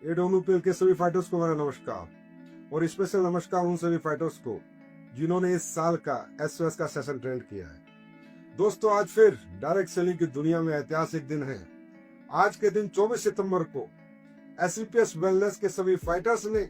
एडोनूपेल के सभी फाइटर्स को मेरा नमस्कार और स्पेशल नमस्कार उन सभी फाइटर्स को जिन्होंने इस साल का एसओएस का सेशन ट्रेंड किया है। दोस्तों, आज फिर डायरेक्ट सेलिंग की दुनिया में ऐतिहासिक दिन है। आज के दिन 24 सितंबर को एससीपीएस वेलनेस के सभी फाइटर्स ने,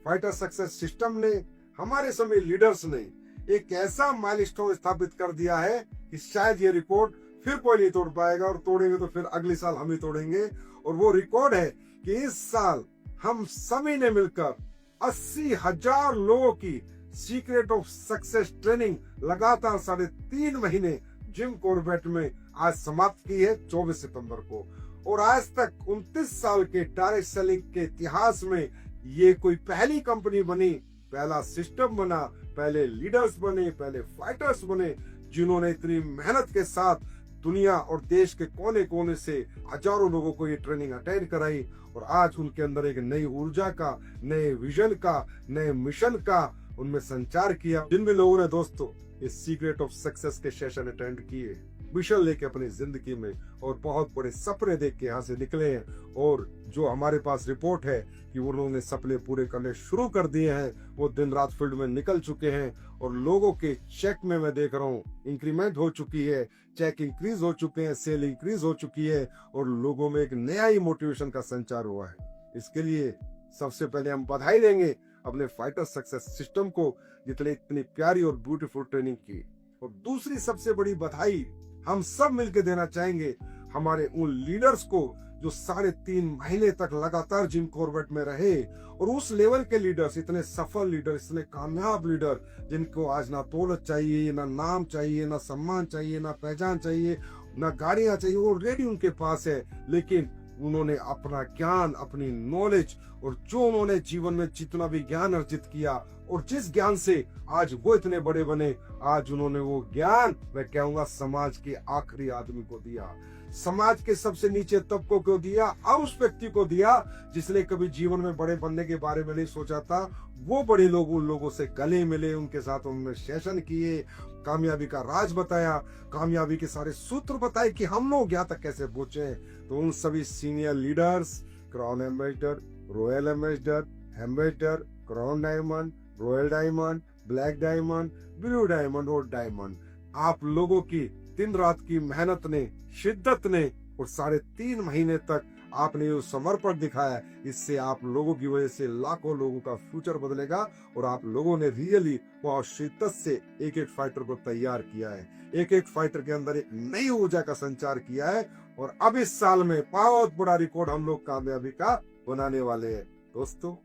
फाइटर सक्सेस सिस्टम ने, हमारे सभी लीडर्स ने एक ऐसा माइलस्टोन स्थापित कर दिया है कि शायद ये रिकॉर्ड फिर कोई नहीं तोड़ पाएगा, और तोड़ेंगे तो फिर अगले साल हम ही तोड़ेंगे। और वो रिकॉर्ड है कि इस साल हम सभी ने मिलकर 80,000 लोगों की सीक्रेट ऑफ सक्सेस ट्रेनिंग लगातार 3.5 महीने जिम कॉर्बेट में आज समाप्त की है 24 सितंबर को। और आज तक 29 साल के डायरेक्ट सेलिंग के इतिहास में ये कोई पहली कंपनी बनी, पहला सिस्टम बना, पहले लीडर्स बने, पहले फाइटर्स बने जिन्होंने इतनी मेहनत के साथ दुनिया और देश के कोने कोने से हजारों लोगों को ये ट्रेनिंग अटेंड कराई। और आज उनके अंदर एक नई ऊर्जा का, नए विजन का, नए मिशन का उनमें संचार किया। जिन भी लोगों ने दोस्तों इस सीक्रेट ऑफ सक्सेस के सेशन अटेंड किए, मिशन लेके अपनी जिंदगी में और बहुत बड़े सपने देख के यहाँ से निकले हैं, और जो हमारे पास रिपोर्ट है कि उन्होंने सपने पूरे करने शुरू कर दिए हैं, वो दिन रात फील्ड में निकल चुके हैं। और लोगों के चेक में मैं देख रहा हूँ इंक्रीमेंट हो चुकी है, चेक इंक्रीज हो चुके हैं, सेल इंक्रीज हो चुकी है, और लोगों में एक नया ही मोटिवेशन का संचार हुआ है। इसके लिए सबसे पहले हम बधाई देंगे अपने फाइटर सक्सेस सिस्टम को, जितने इतनी प्यारी और ब्यूटीफुल ट्रेनिंग की। और दूसरी सबसे बड़ी बधाई हम सब मिलकर देना चाहेंगे हमारे उन लीडर्स को जो 3.5 महीने तक लगातार जिम कॉर्बेट में रहे, और उस लेवल के लीडर्स, इतने सफल लीडर, इतने कामयाब लीडर जिनको आज ना दौलत चाहिए, ना नाम चाहिए, ना सम्मान चाहिए, ना पहचान चाहिए, ना गाड़ियां चाहिए, वो रेडी उनके पास है। लेकिन उन्होंने अपना ज्ञान, अपनी नॉलेज, और जो उन्होंने जीवन में जितना भी ज्ञान अर्जित किया और जिस ज्ञान से आज वो इतने बड़े बने, आज उन्होंने वो ज्ञान, मैं कहूंगा, समाज के आखिरी आदमी को दिया, समाज के सबसे नीचे तबकों को दिया, और उस व्यक्ति को दिया जिसने कभी जीवन में बड़े बनने के बारे में नहीं सोचा था। वो बड़े लोग उन लोगों से गले मिले, उनके साथ उन्होंने सेशन किए, कामयाबी का राज बताया, कामयाबी के सारे सूत्र बताए कि हम लोग यहाँ तक कैसे पहुंचे। तो उन सभी senior leaders, crown ambassador, royal ambassador, crown diamond, royal diamond, black diamond, blue diamond और डायमंड, आप लोगों की दिन रात की मेहनत ने, शिद्दत ने, और 3.5 महीने तक आपने जो समर्पण दिखाया, इससे आप लोगों की वजह से लाखों लोगों का फ्यूचर बदलेगा। और आप लोगों ने रियली बहुत शिद्दत से एक एक फाइटर को तैयार किया है, एक एक फाइटर के अंदर एक नई ऊर्जा का संचार किया है। और अब इस साल में बहुत बड़ा रिकॉर्ड हम लोग कामयाबी का बनाने वाले हैं दोस्तों।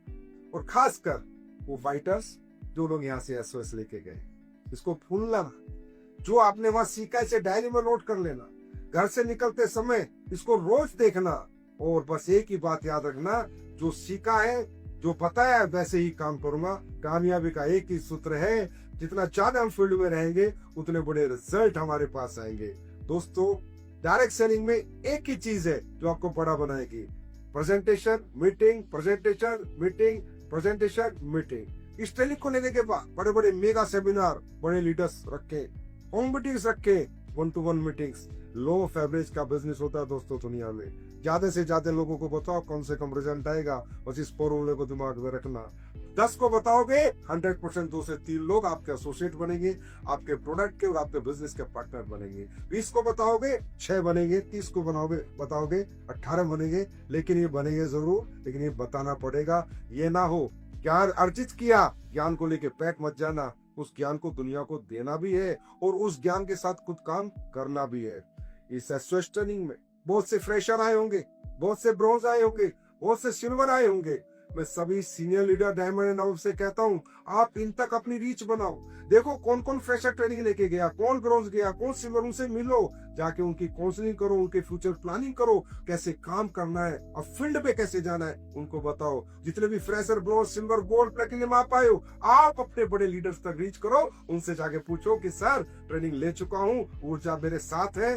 और खासकर वो फाइटर्स जो लोग यहाँ से एसओएस लेके गए, इसको भूलना ना, जो आपने वहां सीखा इसे डायरी में नोट कर लेना, घर से निकलते समय इसको रोज देखना, और बस एक ही बात याद रखना, जो सीखा है, जो बताया है, वैसे ही काम करूंगा। कामयाबी का एक ही सूत्र है, जितना ज्यादा हम फील्ड में रहेंगे उतने बड़े रिजल्ट हमारे पास आएंगे। दोस्तों, डायरेक्ट सेलिंग में एक ही चीज है जो आपको बड़ा बनाएगी, presentation, meeting, presentation, meeting, presentation, meeting. इस ट्रेनिंग को लेने के बाद बड़े बड़े मेगा सेमिनार, बड़े लीडर्स रखे, होम मीटिंग्स रखे, 1-to-1 meetings. Low of average का बिजनेस होता है दोस्तों दुनिया में। ज्यादा से ज्यादा लोगों को बताओ कौन से कम रिजल्ट आएगा, बस इस फॉर्मूले को दिमाग में रखना। 10 को बताओगे 100% 2 से 3 लोग आपके एसोसिएट बनेंगे, आपके प्रोडक्ट के और आपके बिजनेस के पार्टनर बनेंगे। 20 को बताओगे 6 बनेंगे, 30 को बताओगे 18 बनेंगे। लेकिन ये बनेंगे जरूर, लेकिन ये बताना पड़ेगा। ये ना हो ज्ञान अर्जित किया, ज्ञान को लेके पैक मत जाना, उस ज्ञान को दुनिया को देना भी है और उस ज्ञान के साथ खुद काम करना भी है। इस एसओएस ट्रेनिंग में बहुत से फ्रेशर आए होंगे, बहुत से ब्रोंज आए होंगे, बहुत से सिल्वर आए होंगे। मैं सभी senior leader diamond and above से कहता हूँ, आप इन तक अपनी रीच बनाओ। देखो कौन कौन फ्रेशर ट्रेनिंग लेके गया, कौन ब्रोंज गया, कौन सिल्वर, उनसे मिलो, जाके उनकी काउंसलिंग करो, उनके फ्यूचर प्लानिंग करो, कैसे काम करना है और फील्ड पे कैसे जाना है उनको बताओ। जितने भी fresher, bronze, silver, gold, platinum आप आए हो, आप अपने बड़े लीडर्स तक रीच करो, उनसे जाके पूछो कि सर ट्रेनिंग ले चुका हूँ, ऊर्जा मेरे साथ है,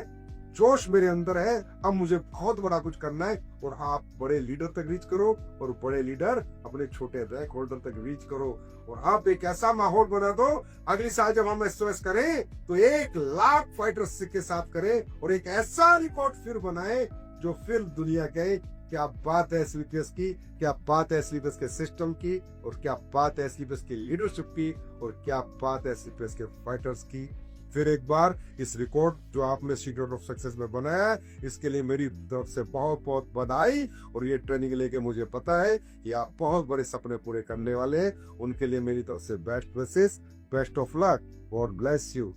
जोश मेरे अंदर है, अब मुझे बहुत बड़ा कुछ करना है। और आप बड़े लीडर तक रीच करो, और बड़े लीडर अपने छोटे रैंक होल्डर तक रीच करो, और आप एक ऐसा माहौल बना दो, अगली साल जब हम एसओएस करें तो 1 लाख फाइटर्स के साथ करें, और एक ऐसा रिकॉर्ड फिर बनाए जो फिर दुनिया कहे क्या बात है एसवीपीएस की, क्या बात है एसवीपीएस के सिस्टम की, और क्या बात है एसवीपीएस की लीडरशिप की, और क्या बात है एसवीपीएस के फाइटर्स की। फिर एक बार इस रिकॉर्ड जो आपने सीक्रेट ऑफ सक्सेस में बनाया है, इसके लिए मेरी तरफ से बहुत बहुत बधाई। और ये ट्रेनिंग लेके मुझे पता है कि आप बहुत बड़े सपने पूरे करने वाले हैं। उनके लिए मेरी तरफ से best wishes, best of luck, God bless you.